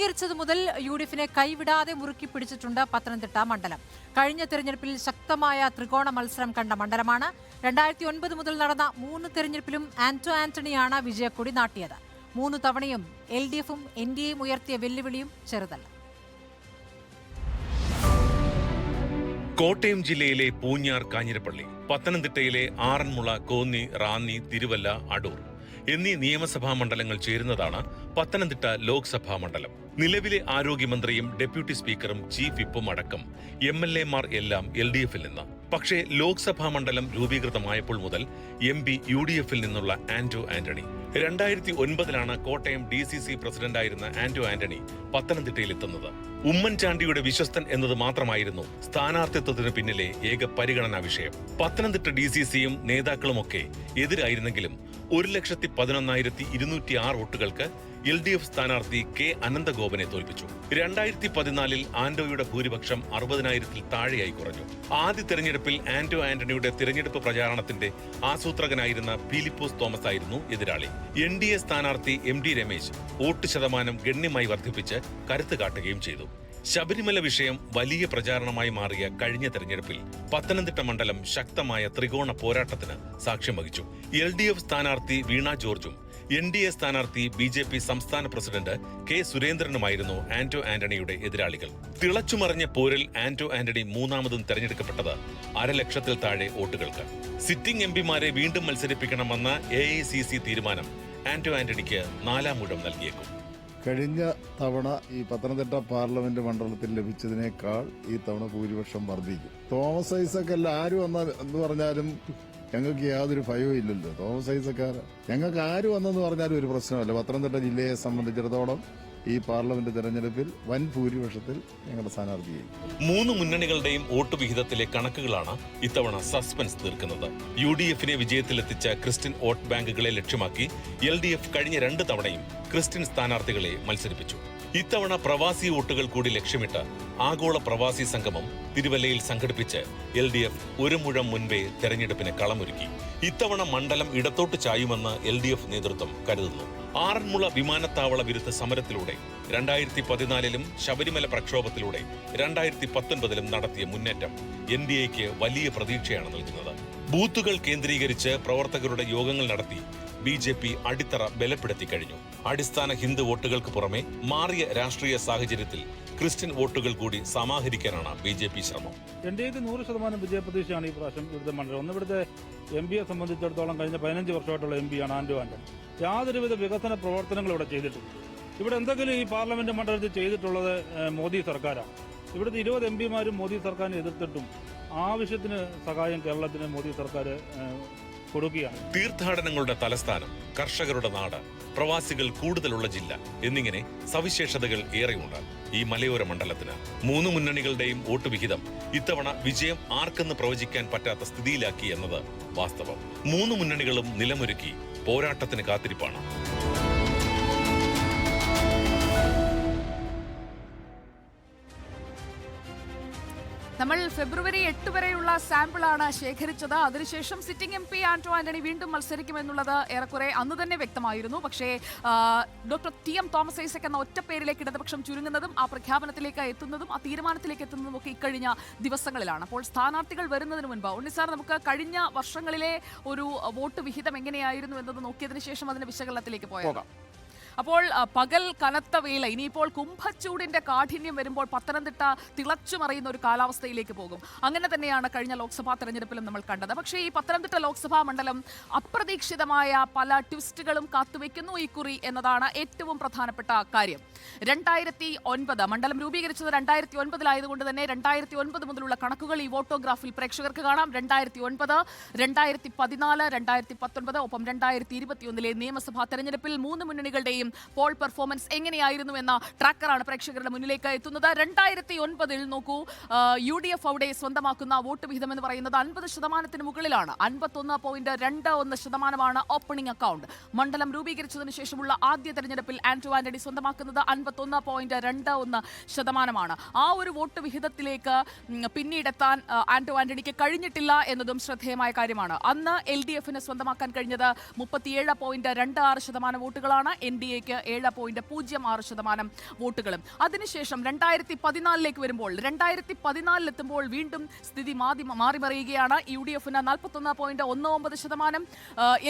രൂപീകരിച്ചതു മുതൽ യുഡിഎഫിനെ കൈവിടാതെ മുറുക്കി പിടിച്ചിട്ടുണ്ട് പത്തനംതിട്ട മണ്ഡലം. കഴിഞ്ഞ തെരഞ്ഞെടുപ്പിൽ ശക്തമായ ത്രികോണ മത്സരം കണ്ട മണ്ഡലമാണ്. 2009 മുതൽ നടന്ന 3 തെരഞ്ഞെടുപ്പിലും ആന്റോ ആന്റണിയാണ് വിജയക്കൊടി നാട്ടിയത്. 3 തവണയും LDFും NDAയും ഉയർത്തിയ വെല്ലുവിളിയും ചെറുതല്ല. കോട്ടയം ജില്ലയിലെ പൂഞ്ഞാർ, കാഞ്ഞിരപ്പള്ളി, പത്തനംതിട്ടയിലെ ആറന്മുള, കോന്നി, റാന്നി, തിരുവല്ല, അടൂർ എന്നീ നിയമസഭാ മണ്ഡലങ്ങൾ ചേരുന്നതാണ് പത്തനംതിട്ട ലോക്സഭാ മണ്ഡലം. നിലവിലെ ആരോഗ്യമന്ത്രിയും ഡെപ്യൂട്ടി സ്പീക്കറും ചീഫ് വിപ്പും അടക്കം MLAമാർ എല്ലാം LDFിൽ നിന്ന്. പക്ഷേ ലോക്സഭാ മണ്ഡലം രൂപീകൃതമായപ്പോൾ മുതൽ MP UDFിൽ നിന്നുള്ള ആന്റോ ആന്റണി. 2009 കോട്ടയം DCC പ്രസിഡന്റായിരുന്ന ആന്റോ ആന്റണി പത്തനംതിട്ടയിലെത്തുന്നത്. ഉമ്മൻചാണ്ടിയുടെ വിശ്വസ്തൻ എന്നത് മാത്രമായിരുന്നു സ്ഥാനാർത്ഥിത്വത്തിന് പിന്നിലെ ഏക പരിഗണനാ വിഷയം. പത്തനംതിട്ട DCCയും നേതാക്കളുമൊക്കെ എതിരായിരുന്നെങ്കിലും 1,11,206 വോട്ടുകൾക്ക് LDF സ്ഥാനാർത്ഥി K അനന്തഗോപനെ തോൽപ്പിച്ചു. 2014 ആന്റോയുടെ ഭൂരിപക്ഷം 60,000-ൽ താഴെയായി കുറഞ്ഞു. ആദ്യ തെരഞ്ഞെടുപ്പിൽ ആന്റോ ആന്റണിയുടെ തിരഞ്ഞെടുപ്പ് പ്രചാരണത്തിന്റെ ആസൂത്രകനായിരുന്ന ഫിലിപ്പോസ് തോമസ് ആയിരുന്നു എതിരാളി. NDA സ്ഥാനാർത്ഥി MD രമേശ് വോട്ട് ശതമാനം ഗണ്യമായി വർദ്ധിപ്പിച്ച് കരുത്ത് കാട്ടുകയും ചെയ്തു. ശബരിമല വിഷയം വലിയ പ്രചാരണമായി മാറിയ കഴിഞ്ഞ തെരഞ്ഞെടുപ്പിൽ പത്തനംതിട്ട മണ്ഡലം ശക്തമായ ത്രികോണ പോരാട്ടത്തിന് സാക്ഷ്യം വഹിച്ചു. LDF സ്ഥാനാർത്ഥി വീണ ജോർജും NDA സ്ഥാനാർത്ഥി BJP സംസ്ഥാന പ്രസിഡന്റ് K സുരേന്ദ്രനുമായിരുന്നു ആന്റോ ആന്റണിയുടെ എതിരാളികൾ. തിളച്ചുമറിഞ്ഞ പോരിൽ ആന്റോ ആന്റണി മൂന്നാമതും തെരഞ്ഞെടുക്കപ്പെട്ടത് 1,00,000-ൽ താഴെ വോട്ടുകൾക്ക്. സിറ്റിംഗ് MPമാരെ വീണ്ടും മത്സരിപ്പിക്കണമെന്ന AICC തീരുമാനം ആന്റോ ആന്റണിക്ക് 4ാം ഊഴം നൽകിയേക്കും. കഴിഞ്ഞ തവണ ഈ പത്തനംതിട്ട പാർലമെന്റ് മണ്ഡലത്തിൽ ലഭിച്ചതിനേക്കാൾ ഈ തവണ ഭൂരിപക്ഷം വർദ്ധിക്കും. തോമസ് ഐസക് ആര് വന്നെന്ന് പറഞ്ഞാലും ഞങ്ങൾക്ക് യാതൊരു ഭയവും ഇല്ലല്ലോ. തോമസ് ഐസക്കാർ ഞങ്ങൾക്ക് ആര് വന്നെന്ന് പറഞ്ഞാലും ഒരു പ്രശ്നമല്ല. പത്തനംതിട്ട ജില്ലയെ സംബന്ധിച്ചിടത്തോളം ഈ പാർലമെന്റ് തെരഞ്ഞെടുപ്പിൽ വൻ ഭൂരിപക്ഷത്തിൽ ഞങ്ങളുടെ സ്ഥാനാർത്ഥിയായി. 3 മുന്നണികളുടെയും വോട്ട് വിഹിതത്തിലെ കണക്കുകളാണ് ഇത്തവണ സസ്പെൻസ് തീർക്കുന്നത്. UDFിനെ വിജയത്തിലെത്തിച്ച ക്രിസ്ത്യൻ വോട്ട് ബാങ്കുകളെ ലക്ഷ്യമാക്കി LDF കഴിഞ്ഞ 2 തവണയും ക്രിസ്ത്യൻ സ്ഥാനാർത്ഥികളെ മത്സരിപ്പിച്ചു. ഇത്തവണ പ്രവാസി വോട്ടുകൾ കൂടി ലക്ഷ്യമിട്ട് ആഗോള പ്രവാസി സംഗമം തിരുവല്ലയിൽ സംഘടിപ്പിച്ച് LDF 1 മുഴം മുൻപേ തെരഞ്ഞെടുപ്പിന് കളമൊരുക്കി. ഇത്തവണ മണ്ഡലം ഇടത്തോട്ട് ചായുമെന്ന് LDF നേതൃത്വം കരുതുന്നു. ആറന്മുള വിമാനത്താവള വിരുദ്ധ സമരത്തിലൂടെ 2014-ലും ശബരിമല പ്രക്ഷോഭത്തിലൂടെ 2019-ലും നടത്തിയ മുന്നേറ്റം NDAയ്ക്ക് വലിയ പ്രതീക്ഷയാണ് നൽകുന്നത്. ബൂത്തുകൾ കേന്ദ്രീകരിച്ച് പ്രവർത്തകരുടെ യോഗങ്ങൾ നടത്തി BJP അടിത്തറ ബലപ്പെടുത്തി കഴിഞ്ഞു. അടിസ്ഥാന ഹിന്ദു വോട്ടുകൾക്ക് പുറമെ മാറിയ രാഷ്ട്രീയ സാഹചര്യത്തിൽ ക്രിസ്ത്യൻ വോട്ടുകൾ കൂടി സമാഹരിക്കാനാണ് BJP ശ്രമം. NDAയ്ക്ക് 100% വിജയപ്രതീക്ഷയാണ് ഈ പ്രാവശ്യം ഇവിടുത്തെ മണ്ഡലം. ഒന്ന് ഇവിടുത്തെ MPയെ സംബന്ധിച്ചിടത്തോളം കഴിഞ്ഞ 15 വർഷമായിട്ടുള്ള MPയാണ് ആന്റോ ആന്റണി. യാതൊരുവിധ വികസന പ്രവർത്തനങ്ങൾ ഇവിടെ ചെയ്തിട്ടില്ല. ഇവിടെ എന്തെങ്കിലും ഈ പാർലമെന്റ് മണ്ഡലത്തിൽ ചെയ്തിട്ടുള്ളത് മോദി സർക്കാരാണ്. ഇവിടുത്തെ 20 MPമാരും മോദി സർക്കാരിനെ എതിർത്തിട്ടും ആവശ്യത്തിന് സഹായം കേരളത്തിന് മോദി സർക്കാർ കൊടുക്കുകയാണ്. തീർത്ഥാടനങ്ങളുടെ തലസ്ഥാനം, കർഷകരുടെ നാട്, പ്രവാസികൾ കൂടുതലുള്ള ജില്ല എന്നിങ്ങനെ സവിശേഷതകൾ ഏറെയുണ്ട് ഈ മലയോര മണ്ഡലത്തിന്. 3 മുന്നണികളുടെയും വോട്ട് വിഹിതം ഇത്തവണ വിജയം ആർക്കെന്ന് പ്രവചിക്കാൻ പറ്റാത്ത സ്ഥിതിയിലാക്കി എന്നത് വാസ്തവം. 3 മുന്നണികളും നിലമൊരുക്കി പോരാട്ടത്തിന് കാത്തിരിപ്പാണ്. നമ്മൾ ഫെബ്രുവരി 8 വരെയുള്ള സാമ്പിളാണ് ശേഖരിച്ചത്. അതിനുശേഷം സിറ്റിംഗ് MP ആന്റോ ആന്റണി വീണ്ടും മത്സരിക്കുമെന്നുള്ളത് ഏറെക്കുറെ അന്ന് തന്നെ വ്യക്തമായിരുന്നു. പക്ഷേ ഡോക്ടർ TM തോമസ് ഐസക് എന്ന ഒറ്റ പേരിലേക്ക് ഇടതുപക്ഷം ചുരുങ്ങുന്നതും ആ പ്രഖ്യാപനത്തിലേക്ക് എത്തുന്നതും ആ തീരുമാനത്തിലേക്ക് എത്തുന്നതും ഒക്കെ ഇക്കഴിഞ്ഞ ദിവസങ്ങളിലാണ്. അപ്പോൾ സ്ഥാനാർത്ഥികൾ വരുന്നതിന് മുൻപ് ഉണ്ണിസാർ, നമുക്ക് കഴിഞ്ഞ വർഷങ്ങളിലെ ഒരു വോട്ട് വിഹിതം എങ്ങനെയായിരുന്നു എന്നത് നോക്കിയതിനു ശേഷം അതിന്റെ വിശകലനത്തിലേക്ക് പോകാം. അപ്പോൾ പകൽ കനത്ത വെയിൽ, ഇനിയിപ്പോൾ കുംഭച്ചൂടിന്റെ കാഠിന്യം വരുമ്പോൾ പത്തനംതിട്ട തിളച്ചുമറിയുന്ന ഒരു കാലാവസ്ഥയിലേക്ക് പോകും. അങ്ങനെ തന്നെയാണ് കഴിഞ്ഞ ലോക്സഭാ തെരഞ്ഞെടുപ്പിലും നമ്മൾ കണ്ടത്. പക്ഷേ ഈ പത്തനംതിട്ട ലോക്സഭാ മണ്ഡലം അപ്രതീക്ഷിതമായ പല ട്വിസ്റ്റുകളും കാത്തുവെക്കുന്നു ഇക്കുറി എന്നതാണ് ഏറ്റവും പ്രധാനപ്പെട്ട കാര്യം. 2009 മണ്ഡലം രൂപീകരിച്ചത് 2009-ലായതുകൊണ്ട് തന്നെ 2009 മുതലുള്ള കണക്കുകൾ ഈ വോട്ടോഗ്രാഫിൽ പ്രേക്ഷകർക്ക് കാണാം. 2009, 2014, 2019 ഒപ്പം 2021-ലെ നിയമസഭാ തെരഞ്ഞെടുപ്പിൽ 3 മുന്നണികളുടെയും പോൾ പെർഫോമൻസ് എങ്ങനെയായിരുന്നു എന്ന ട്രാക്കറാണ് പ്രേക്ഷകരുടെ മുന്നിലേക്ക് എത്തുന്നത്. 2009-ൽ നോക്കൂ, UDF അവിടെ സ്വന്തമാക്കുന്ന വോട്ട് വിഹിതം എന്ന് പറയുന്നത് 50% മുകളിലാണ്. 51.21% ഓപ്പണിംഗ് അക്കൗണ്ട്. മണ്ഡലം രൂപീകരിച്ചതിന് ശേഷമുള്ള ആദ്യ തെരഞ്ഞെടുപ്പിൽ ആന്റോ ആന്റണി സ്വന്തമാക്കുന്നത് 51.21%. ആ ഒരു വോട്ട് വിഹിതത്തിലേക്ക് പിന്നീടെത്താൻ ആന്റോ ആന്റണിക്ക് കഴിഞ്ഞിട്ടില്ല എന്നതും ശ്രദ്ധേയമായ കാര്യമാണ്. അന്ന് LDFന് സ്വന്തമാക്കാൻ കഴിഞ്ഞത് 37.26% വോട്ടുകളാണ്. NDA എക്ക് 7.06% വോട്ടുകളും. അതിനുശേഷം 2014 വരുമ്പോൾ 2014 വീണ്ടും സ്ഥിതി മാറി മറിയുകയാണ്. UDFന് 41.19%,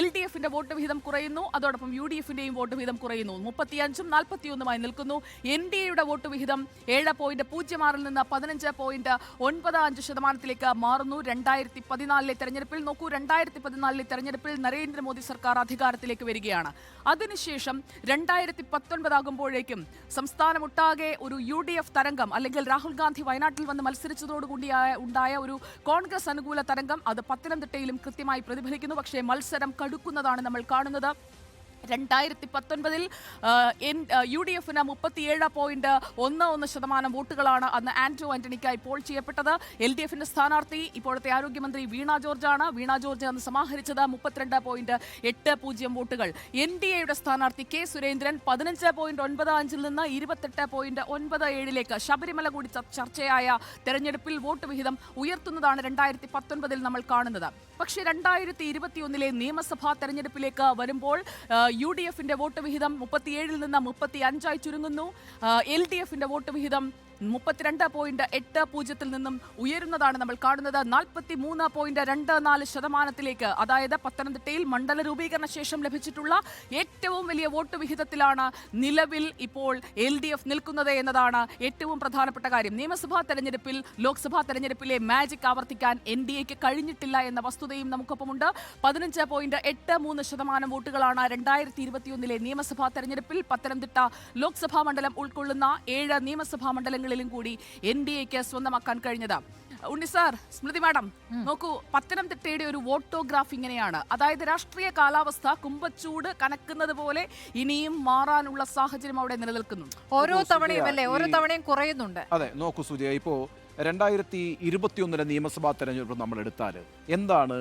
LDFന്റെ വോട്ട് വിഹിതം കുറയുന്നു. അതോടൊപ്പം UDFന്റെയും വോട്ട് വിഹിതം കുറയുന്നു. 35ഉം 41ഉമായി നിൽക്കുന്നു. NDAയുടെ വോട്ട് വിഹിതം 7.06 നിന്ന് 15.95% മാറുന്നു. 2014 തെരഞ്ഞെടുപ്പിൽ നോക്കൂ, 2014 തെരഞ്ഞെടുപ്പിൽ നരേന്ദ്രമോദി സർക്കാർ അധികാരത്തിലേക്ക് വരികയാണ്. അതിനുശേഷം 2019 ആകുമ്പോഴേക്കും സംസ്ഥാനമൊട്ടാകെ ഒരു UDF തരംഗം, അല്ലെങ്കിൽ രാഹുൽ ഗാന്ധി വയനാട്ടിൽ വന്ന് മത്സരിച്ചതോടുകൂടി ഉണ്ടായ ഒരു കോൺഗ്രസ് അനുകൂല തരംഗം, അത് പത്തനംതിട്ടയിലും കൃത്യമായി പ്രതിഫലിക്കുന്നു. പക്ഷേ മത്സരം കടുക്കുന്നതാണ് നമ്മൾ കാണുന്നത്. 2019 UDFന് 37.11% വോട്ടുകളാണ് അന്ന് ആന്റോ ആന്റണിക്കായി പോൾ ചെയ്യപ്പെട്ടത്. LDFന്റെ സ്ഥാനാർത്ഥി ഇപ്പോഴത്തെ ആരോഗ്യമന്ത്രി വീണ ജോർജാണ്. വീണ ജോർജ് അന്ന് സമാഹരിച്ചത് 32.80 വോട്ടുകൾ. NDAയുടെ സ്ഥാനാർത്ഥി K സുരേന്ദ്രൻ 15.95 നിന്ന് 28.97 ശബരിമല കൂടി ചർച്ചയായ തെരഞ്ഞെടുപ്പിൽ വോട്ട് വിഹിതം ഉയർത്തുന്നതാണ് 2019 നമ്മൾ കാണുന്നത്. പക്ഷേ 2021 നിയമസഭാ തെരഞ്ഞെടുപ്പിലേക്ക് വരുമ്പോൾ UDFന്റെ വോട്ട് വിഹിതം 37 നിന്ന് 35 ചുരുങ്ങുന്നു. LDFന്റെ വോട്ട് വിഹിതം 32.80 നിന്നും ഉയരുന്നതാണ് നമ്മൾ കാണുന്നത്. 43.24%, അതായത് പത്തനംതിട്ടയിൽ മണ്ഡല രൂപീകരണ ശേഷം ലഭിച്ചിട്ടുള്ള ഏറ്റവും വലിയ വോട്ട് വിഹിതത്തിലാണ് നിലവിൽ ഇപ്പോൾ LDF നിൽക്കുന്നത് എന്നതാണ് ഏറ്റവും പ്രധാനപ്പെട്ട കാര്യം. നിയമസഭാ തെരഞ്ഞെടുപ്പിൽ, ലോക്സഭാ തെരഞ്ഞെടുപ്പിലെ മാജിക് ആവർത്തിക്കാൻ NDAക്ക് കഴിഞ്ഞിട്ടില്ല എന്ന വസ്തുതയും നമുക്കൊപ്പമുണ്ട്. 15.83% വോട്ടുകളാണ് 2021 നിയമസഭാ തെരഞ്ഞെടുപ്പിൽ പത്തനംതിട്ട ലോക്സഭാ മണ്ഡലം ഉൾക്കൊള്ളുന്ന 7 നിയമസഭാ മണ്ഡലങ്ങളിലും കൂടി NDAക്ക് സ്വന്തമാക്കാൻ കഴിഞ്ഞത്. ഉണ്ണി സാർ, സ്മൃതി മാഡം, നോക്കൂ, പത്തനംതിട്ടയുടെ ഒരു വോട്ടോഗ്രാഫ് ഇങ്ങനെയാണ്. അതായത് രാഷ്ട്രീയ കാലാവസ്ഥ കുമ്പച്ചൂട് കനക്കുന്നത് പോലെ ഇനിയും മാറാനുള്ള സാഹചര്യം അവിടെ നിലനിൽക്കുന്നു. ഓരോ തവണയും കുറയുന്നുണ്ട്. അതെ, നോക്കൂ സുജയ, ഇപ്പോ 2021 നിയമസഭാ തെരഞ്ഞെടുപ്പ് നമ്മൾ എടുത്താൽ എന്താണ്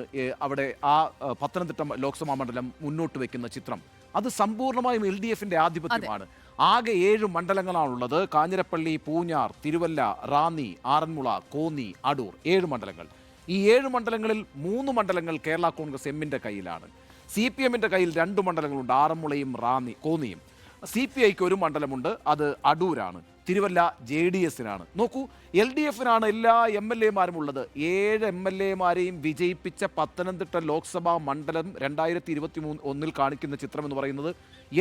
അവിടെ ആ പത്തനംതിട്ട ലോക്സഭാ മണ്ഡലം മുന്നോട്ട് വെക്കുന്ന ചിത്രം? അത് സമ്പൂർണ്ണമായും LDFന്റെ ആധിപത്യമാണ്. ആകെ 7 മണ്ഡലങ്ങളാണുള്ളത്. കാഞ്ഞിരപ്പള്ളി, പൂഞ്ഞാർ, തിരുവല്ല, റാന്നി, ആറന്മുള, കോന്നി, അടൂർ, 7 മണ്ഡലങ്ങൾ. ഈ 7 മണ്ഡലങ്ങളിൽ 3 മണ്ഡലങ്ങൾ കേരള കോൺഗ്രസ് എമ്മിന്റെ കയ്യിലാണ്. CPMന്റെ കയ്യിൽ 2 മണ്ഡലങ്ങളുണ്ട്, ആറന്മുളയും കോന്നിയും. CPIക്ക് 1 മണ്ഡലമുണ്ട്, അത് അടൂരാണ്. തിരുവല്ല JDSനാണ്. നോക്കൂ, LDFനാണ് എല്ലാ MLAമാരും ഉള്ളത്. 7 MLAമാരെയും വിജയിപ്പിച്ച പത്തനംതിട്ട ലോക്സഭാ മണ്ഡലം 2021 കാണിക്കുന്ന ചിത്രം എന്ന് പറയുന്നത്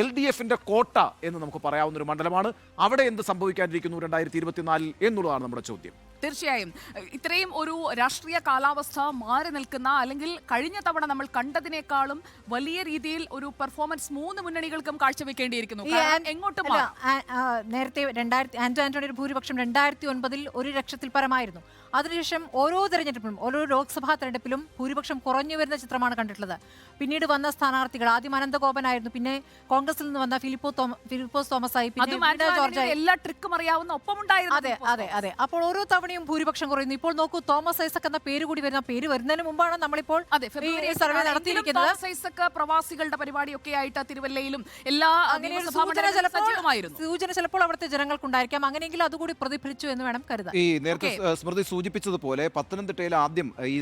LDFന്റെ കോട്ട എന്ന് നമുക്ക് പറയാവുന്ന ഒരു മണ്ഡലമാണ്. അവിടെ എന്ത് സംഭവിക്കാനിരിക്കുന്നു 2024 എന്നുള്ളതാണ് നമ്മുടെ ചോദ്യം. തീർച്ചയായും ഇത്രയും ഒരു രാഷ്ട്രീയ കാലാവസ്ഥ മാറി നിൽക്കുന്ന, അല്ലെങ്കിൽ കഴിഞ്ഞ തവണ നമ്മൾ കണ്ടതിനേക്കാളും വലിയ രീതിയിൽ ഒരു പെർഫോമൻസ് 3 മുന്നണികൾക്കും കാഴ്ചവെക്കേണ്ടിയിരിക്കുന്നു. എങ്ങോട്ടും നേരത്തെ ആന്റോ ആന്റണിയുടെ ഭൂരിപക്ഷം 2009 1 ലക്ഷത്തിൽ പരമായിരുന്നു. അതിനുശേഷം ഓരോ തെരഞ്ഞെടുപ്പിലും, ഓരോ ലോക്സഭാ തെരഞ്ഞെടുപ്പിലും ഭൂരിപക്ഷം കുറഞ്ഞു വരുന്ന ചിത്രമാണ് കണ്ടിട്ടുള്ളത്. പിന്നീട് വന്ന സ്ഥാനാർത്ഥികൾ ആദ്യം അനന്തഗോപനായിരുന്നു, പിന്നെ കോൺഗ്രസിൽ നിന്ന് വന്ന ഫിലിപ്പോസ് തോമസായി, പിന്നെ ജോർജായി. എല്ലാ ട്രിക്കും അറിയാവുന്ന ഒപ്പമുണ്ടായിരുന്നു. അതെ. അപ്പോൾ ഓരോ തവണയും ഭൂരിപക്ഷം കുറയുന്നു. ഇപ്പോൾ നോക്കൂ, തോമസ് ഐസക് എന്ന പേര് കൂടി വരുന്നതിന് മുമ്പാണ് നമ്മളിപ്പോൾ സർവേ നടത്തിയിരിക്കുന്നത്. തോമസ് ഐസക് പ്രവാസികളുടെ പരിപാടിയൊക്കെ ആയിട്ട് തിരുവല്ലയിലും എല്ലാ സൂചന ചിലപ്പോൾ അവിടുത്തെ ജനങ്ങൾക്കുണ്ടായിരിക്കാം. അങ്ങനെയെങ്കിൽ അതുകൂടി പ്രതിഫലിച്ചു എന്ന് വേണം കരുതാൻ. ഈ നേരത്തെ സ്മൃതി സൂചിപ്പിച്ചതുപോലെ പത്തനംതിട്ടയിൽ ആദ്യം ഈ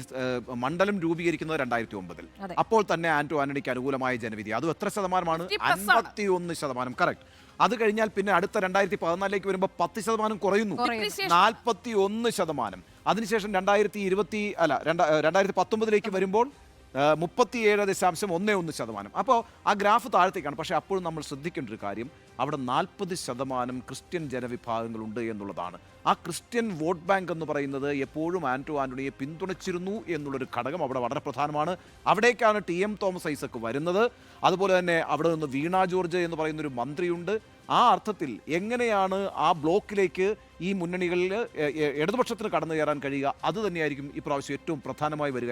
മണ്ഡലം രൂപീകരിക്കുന്നത് 2009. അപ്പോൾ തന്നെ ആന്റോ ആന്റണിക്ക് അനുകൂലമായ ജനവിധി. അത് എത്ര ശതമാനമാണ്? 51%. കറക്റ്റ്. അത് കഴിഞ്ഞാൽ പിന്നെ അടുത്ത 2014 വരുമ്പോൾ 10% കുറയുന്നു, 41%. അതിനുശേഷം 2019 വരുമ്പോൾ 37.11%. അപ്പോൾ ആ ഗ്രാഫ് താഴത്തേക്കാണ്. പക്ഷേ അപ്പോഴും നമ്മൾ ശ്രദ്ധിക്കേണ്ട ഒരു കാര്യം, അവിടെ 40% ക്രിസ്ത്യൻ ജനവിഭാഗങ്ങളുണ്ട് എന്നുള്ളതാണ്. ആ ക്രിസ്ത്യൻ വോട്ട് ബാങ്ക് എന്ന് പറയുന്നത് എപ്പോഴും ആന്റോ ആന്റണിയെ പിന്തുണച്ചിരുന്നു എന്നുള്ളൊരു ഘടകം അവിടെ വളരെ പ്രധാനമാണ്. അവിടേക്കാണ് TM തോമസ് ഐസക് വരുന്നത്. അതുപോലെ തന്നെ അവിടെ നിന്ന് വീണ ജോർജ് എന്ന് പറയുന്നൊരു മന്ത്രിയുണ്ട്. ആ അർത്ഥത്തിൽ എങ്ങനെയാണ് ആ ബ്ലോക്കിലേക്ക് ഈ മുന്നണികളിൽ ഇടതുപക്ഷത്തിന് കടന്നു കയറാൻ കഴിയുക? അത് തന്നെയായിരിക്കും ഇപ്രാവശ്യം ഏറ്റവും പ്രധാനമായി വരിക.